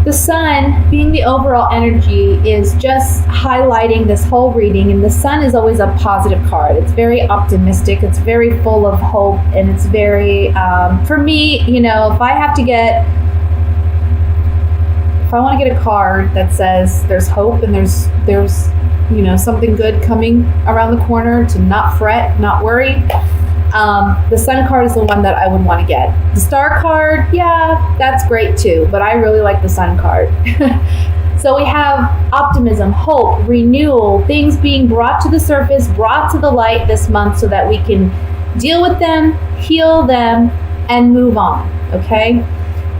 The sun, being the overall energy, is just highlighting this whole reading, and the sun is always a positive card. It's very optimistic, it's very full of hope, and it's very, for me, if I want to get a card that says there's hope and there's something good coming around the corner, to not fret, not worry, the sun card is the one that I would want to get. The star card, yeah, that's great too, but I really like the sun card. So we have optimism, hope, renewal, things being brought to the surface, brought to the light this month so that we can deal with them, heal them, and move on, okay?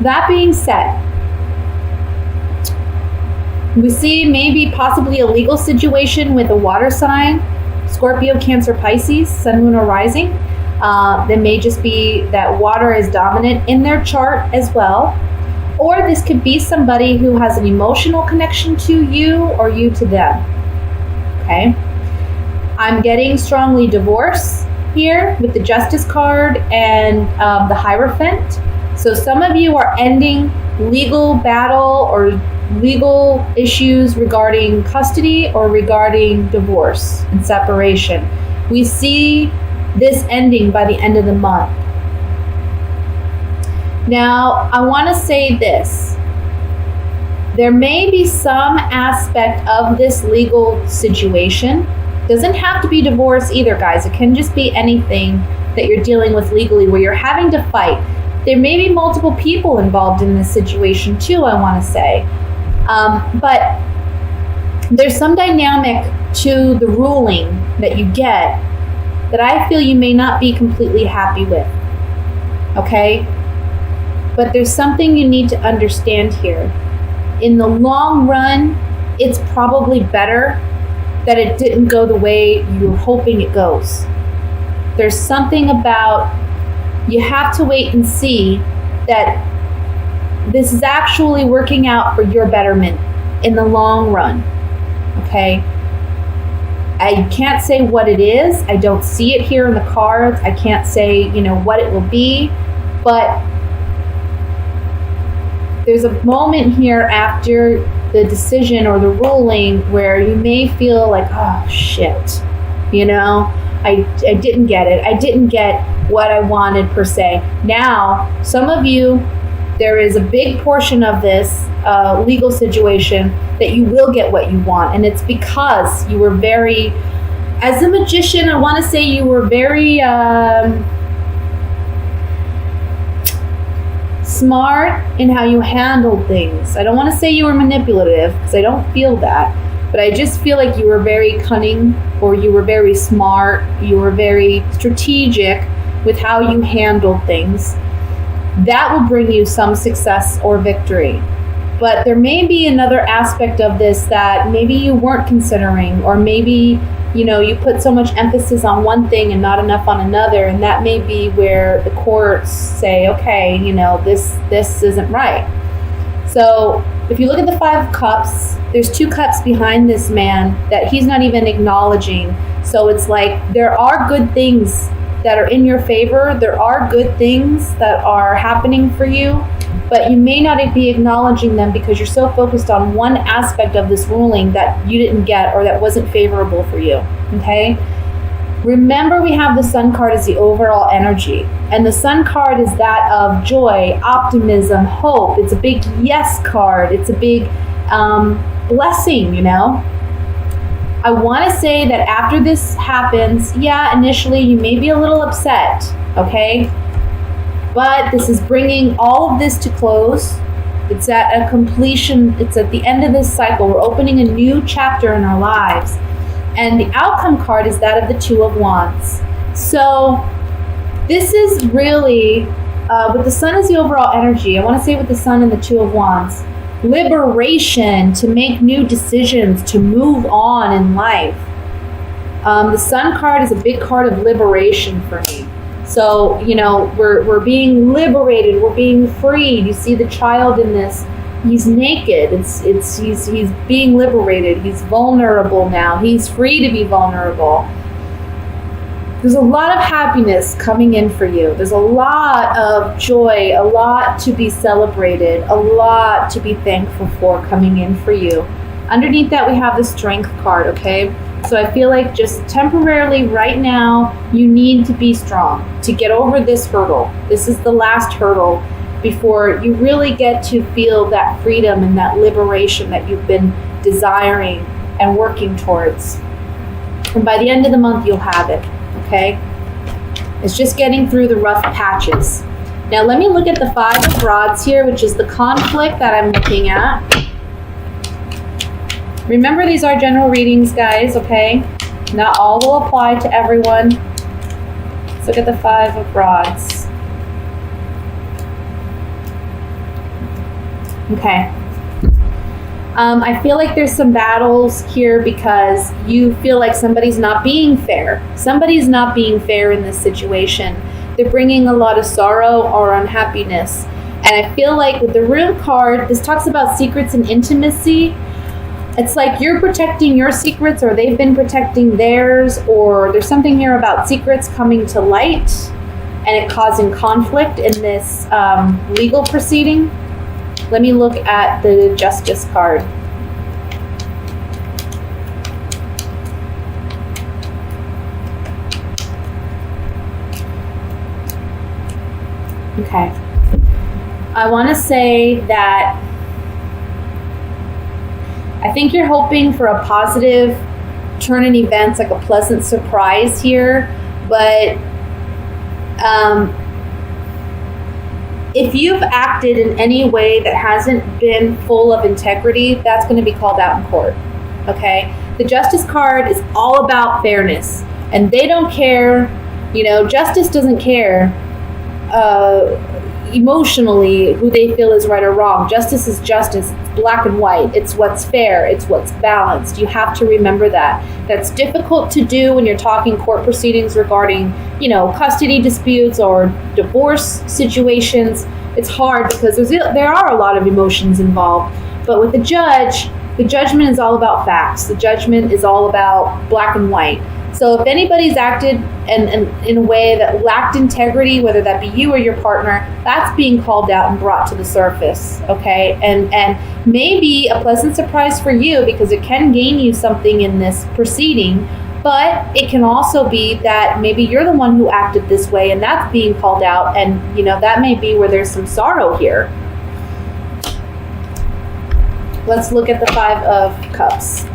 That being said, we see maybe possibly a legal situation with a water sign, Scorpio, Cancer, Pisces, Sun, Moon, or Rising. There may just be that water is dominant in their chart as well. Or this could be somebody who has an emotional connection to you or you to them. Okay? I'm getting strongly divorce here with the Justice card and the Hierophant. So some of you are ending legal battle or legal issues regarding custody or regarding divorce and separation. We see this ending by the end of the month. Now, I want to say this. There may be some aspect of this legal situation. Doesn't have to be divorce either, guys. It can just be anything that you're dealing with legally where you're having to fight. There may be multiple people involved in this situation too, I want to say. But there's some dynamic to the ruling that you get that I feel you may not be completely happy with, okay? But there's something you need to understand here. In the long run, it's probably better that it didn't go the way you were hoping it goes. There's something about, you have to wait and see that this is actually working out for your betterment in the long run, okay? I can't say what it is. I don't see it here in the cards. I can't say, what it will be, but there's a moment here after the decision or the ruling where you may feel like, oh shit, I didn't get it. I didn't get what I wanted per se. Now, some of you, there is a big portion of this legal situation that you will get what you want. And it's because you were very, as a magician, I want to say you were very smart in how you handled things. I don't want to say you were manipulative because I don't feel that. But I just feel like you were very cunning, or you were very smart. You were very strategic with how you handled things. That will bring you some success or victory. But there may be another aspect of this that maybe you weren't considering, or maybe, you put so much emphasis on one thing and not enough on another, and that may be where the courts say, okay, this isn't right. So if you look at the 5 of Cups, there's 2 cups behind this man that he's not even acknowledging. So it's like there are good things that are in your favor. There are good things that are happening for you, but you may not be acknowledging them because you're so focused on one aspect of this ruling that you didn't get or that wasn't favorable for you, okay? Remember, we have the Sun card as the overall energy, and the Sun card is that of joy, optimism, hope. It's a big yes card. It's a big blessing, I want to say that after this happens, initially you may be a little upset, okay? But this is bringing all of this to close. It's at a completion. It's at the end of this cycle. We're opening a new chapter in our lives. And the outcome card is that of the 2 of Wands. So this is really, with the Sun as the overall energy, I want to say with the Sun and the 2 of Wands, liberation, to make new decisions, to move on in life. The Sun card is a big card of liberation for me. So, we're being liberated, we're being freed. You see the child in this, he's naked. He's being liberated. He's vulnerable now. He's free to be vulnerable. There's a lot of happiness coming in for you. There's a lot of joy, a lot to be celebrated, a lot to be thankful for coming in for you. Underneath that, we have the Strength card, okay? So I feel like just temporarily right now, you need to be strong to get over this hurdle. This is the last hurdle before you really get to feel that freedom and that liberation that you've been desiring and working towards. And by the end of the month, you'll have it. Okay? It's just getting through the rough patches. Now let me look at the 5 of Rods here, which is the conflict that I'm looking at. Remember, these are general readings, guys, okay? Not all will apply to everyone. Let's look at the 5 of Rods. Okay. I feel like there's some battles here because you feel like somebody's not being fair. Somebody's not being fair in this situation. They're bringing a lot of sorrow or unhappiness. And I feel like with the Room card, this talks about secrets and intimacy. It's like you're protecting your secrets, or they've been protecting theirs, or there's something here about secrets coming to light and it causing conflict in this legal proceeding. Let me look at the Justice card. Okay. I want to say that I think you're hoping for a positive turn in events, like a pleasant surprise here, but if you've acted in any way that hasn't been full of integrity, that's going to be called out in court, okay? The Justice card is all about fairness, and they don't care, justice doesn't care emotionally who they feel is right or wrong. Justice is justice. It's black and white. It's what's fair. It's what's balanced. You have to remember that. That's difficult to do when you're talking court proceedings regarding, custody disputes or divorce situations. It's hard because there are a lot of emotions involved. But with the judge, the judgment is all about facts. The judgment is all about black and white. So if anybody's acted and in a way that lacked integrity, whether that be you or your partner, that's being called out and brought to the surface, okay? And maybe a pleasant surprise for you because it can gain you something in this proceeding, but it can also be that maybe you're the one who acted this way and that's being called out, and that may be where there's some sorrow here. Let's look at the 5 of Cups.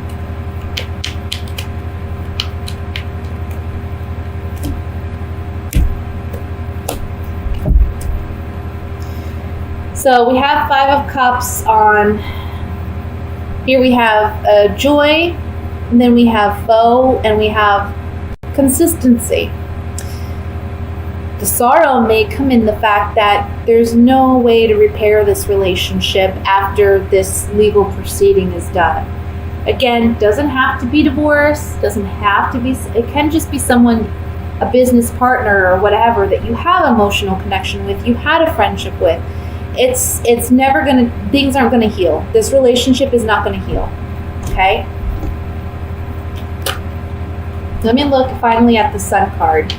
So we have 5 of Cups on, here we have joy, and then we have foe, and we have consistency. The sorrow may come in the fact that there's no way to repair this relationship after this legal proceeding is done. Again, doesn't have to be divorce, doesn't have to be, it can just be someone, a business partner or whatever that you have emotional connection with, you had a friendship with. It's never gonna, things aren't gonna heal. This relationship is not gonna heal, okay? Let me look finally at the Sun card.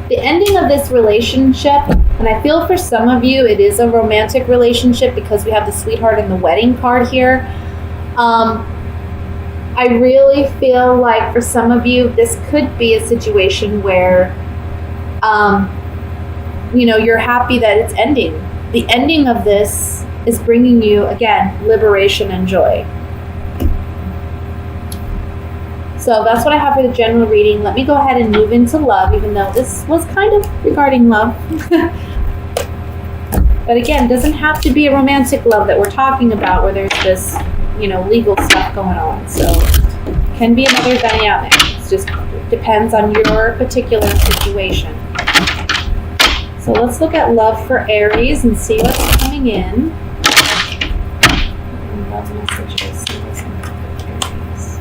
The ending of this relationship, and I feel for some of you it is a romantic relationship because we have the Sweetheart and the Wedding card here. I really feel like for some of you this could be a situation where you're happy that it's ending. The ending of this is bringing you, again, liberation and joy. So that's what I have for the general reading. Let me go ahead and move into love, even though this was kind of regarding love. But again, it doesn't have to be a romantic love that we're talking about where there's this, legal stuff going on. So it can be another dynamic. It just depends on your particular situation. So let's look at love for Aries and see what's coming in. Love messages. See what's coming in for Aries.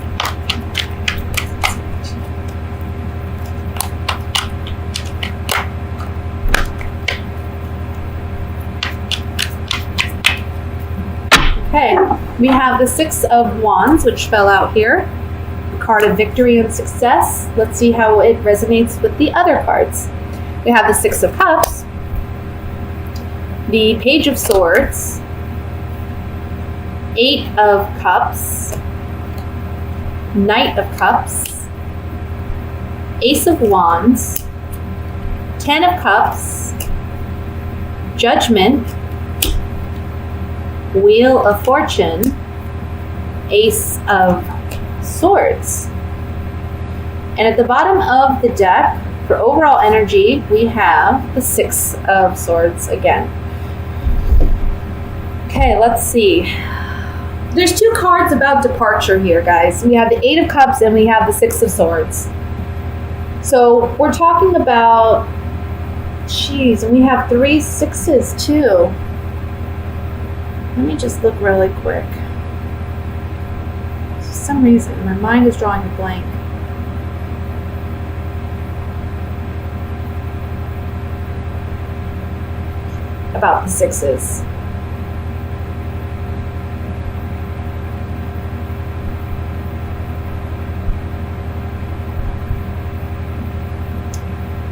Okay, we have the Six of Wands, which fell out here. The card of victory and success. Let's see how it resonates with the other cards. We have the Six of Cups, the Page of Swords, Eight of Cups, Knight of Cups, Ace of Wands, Ten of Cups, Judgment, Wheel of Fortune, Ace of Swords. And at the bottom of the deck, for overall energy, we have the Six of Swords again. Okay, let's see. There's two cards about departure here, guys. We have the Eight of Cups and we have the Six of Swords. So we're talking about, geez, and we have three sixes too. Let me just look really quick. For some reason, my mind is drawing a blank. About the sixes.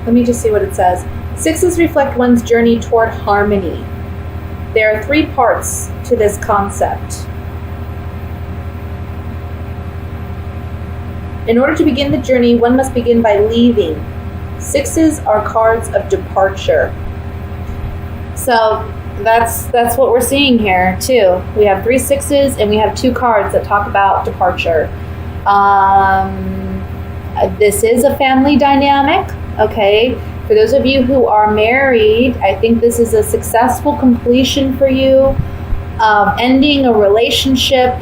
Let me just see what it says. Sixes reflect one's journey toward harmony. There are three parts to this concept. In order to begin the journey, one must begin by leaving. Sixes are cards of departure. So that's what we're seeing here too. We have three sixes and we have two cards that talk about departure. This is a family dynamic, okay? For those of you who are married, I think this is a successful completion for you, ending a relationship,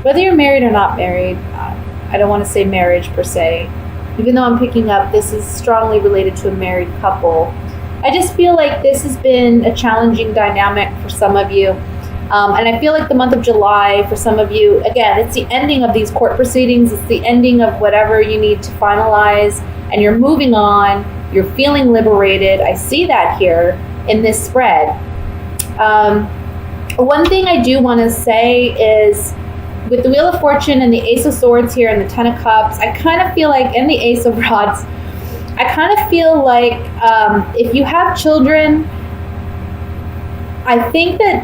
whether you're married or not married. I don't want to say marriage per se, even though I'm picking up this is strongly related to a married couple. I just feel like this has been a challenging dynamic for some of you. And I feel like the month of July, for some of you, again, it's the ending of these court proceedings. It's the ending of whatever you need to finalize, and you're moving on. You're feeling liberated. I see that here in this spread. One thing I do want to say is with the Wheel of Fortune and the Ace of Swords here and the Ten of Cups, I kind of feel like, and the Ace of Rods, I kind of feel like if you have children, I think that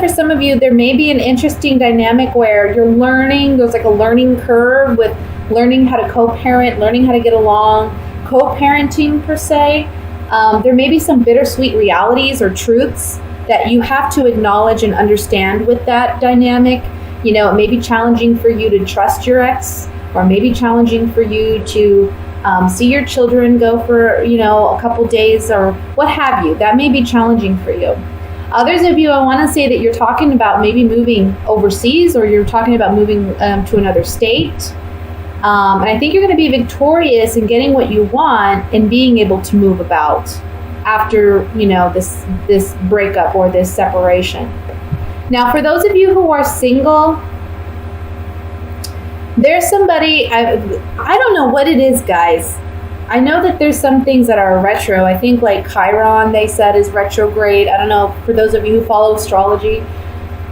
for some of you, there may be an interesting dynamic where you're learning, there's like a learning curve with learning how to co-parent, learning how to get along, co-parenting per se. There may be some bittersweet realities or truths that you have to acknowledge and understand with that dynamic. You know, it may be challenging for you to trust your ex, or maybe challenging for you to see your children go for, you know, a couple days or what have you. That may be challenging for you. Others of you, I want to say that you're talking about maybe moving overseas, or you're talking about moving to another state. And I think you're going to be victorious in getting what you want and being able to move about after, you know, this breakup or this separation. Now, for those of you who are single, there's somebody, I don't know what it is, guys. I know that there's some things that are retro. I think like Chiron, they said, is retrograde. I don't know, for those of you who follow astrology,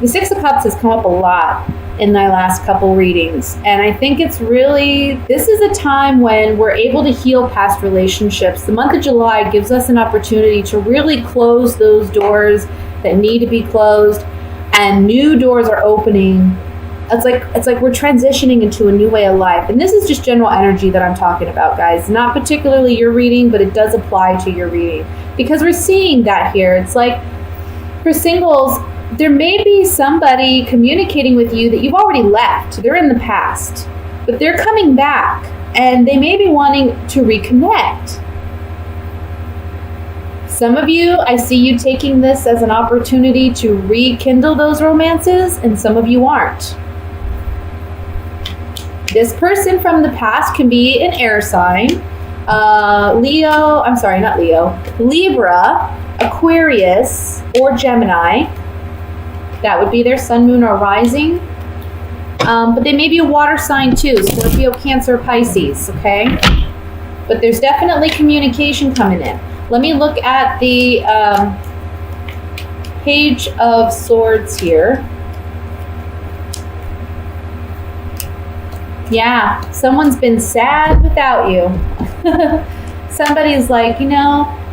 the Six of Cups has come up a lot in my last couple readings. And I think it's really, this is a time when we're able to heal past relationships. The month of July gives us an opportunity to really close those doors that need to be closed, and new doors are opening. It's like we're transitioning into a new way of life. And this is just general energy that I'm talking about, guys. Not particularly your reading, but it does apply to your reading. Because we're seeing that here. It's like, for singles, there may be somebody communicating with you that you've already left. They're in the past. But they're coming back. And they may be wanting to reconnect. Some of you, I see you taking this as an opportunity to rekindle those romances, and some of you aren't. This person from the past can be an air sign, Libra, Aquarius, or Gemini. That would be their sun, moon, or rising. But they may be a water sign too, Scorpio, Cancer, Pisces, okay? But there's definitely communication coming in. Let me look at the Page of Swords here. Yeah, someone's been sad without you. Somebody's like,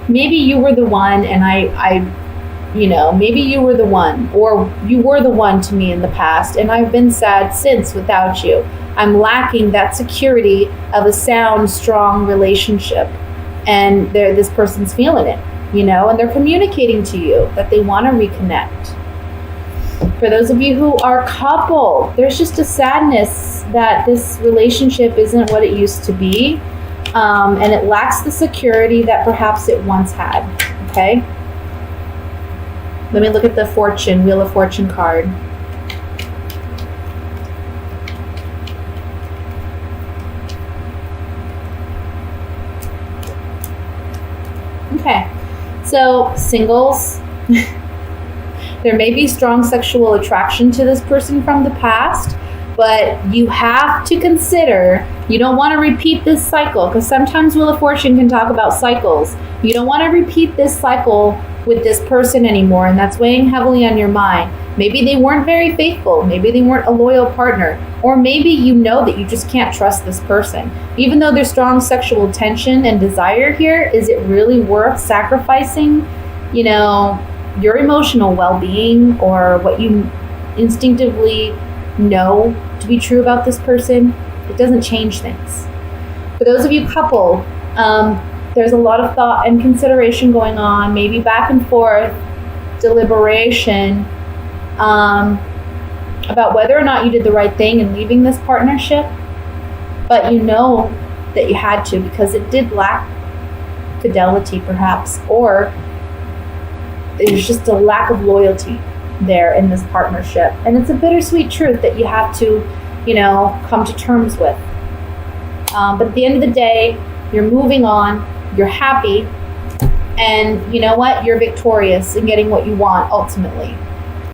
maybe you were the one and maybe you were the one, or you were the one to me in the past, and I've been sad since without you. I'm lacking that security of a sound, strong relationship. And this person's feeling it, and they're communicating to you that they want to reconnect. For those of you who are coupled, there's just a sadness that this relationship isn't what it used to be, and it lacks the security that perhaps it once had, okay? Let me look at the Wheel of Fortune card. Okay, so singles, there may be strong sexual attraction to this person from the past, but you have to consider, you don't want to repeat this cycle, because sometimes Wheel of Fortune can talk about cycles. You don't want to repeat this cycle with this person anymore, and that's weighing heavily on your mind. Maybe they weren't very faithful. Maybe they weren't a loyal partner. Or maybe you know that you just can't trust this person. Even though there's strong sexual tension and desire here, is it really worth sacrificing, your emotional well-being or what you instinctively know to be true about this person? It doesn't change things. For those of you coupled, there's a lot of thought and consideration going on, maybe back and forth, deliberation, about whether or not you did the right thing in leaving this partnership, but you know that you had to because it did lack fidelity perhaps, or there's just a lack of loyalty there in this partnership. And it's a bittersweet truth that you have to, come to terms with. But at the end of the day, you're moving on, you're happy, and you know what? You're victorious in getting what you want ultimately.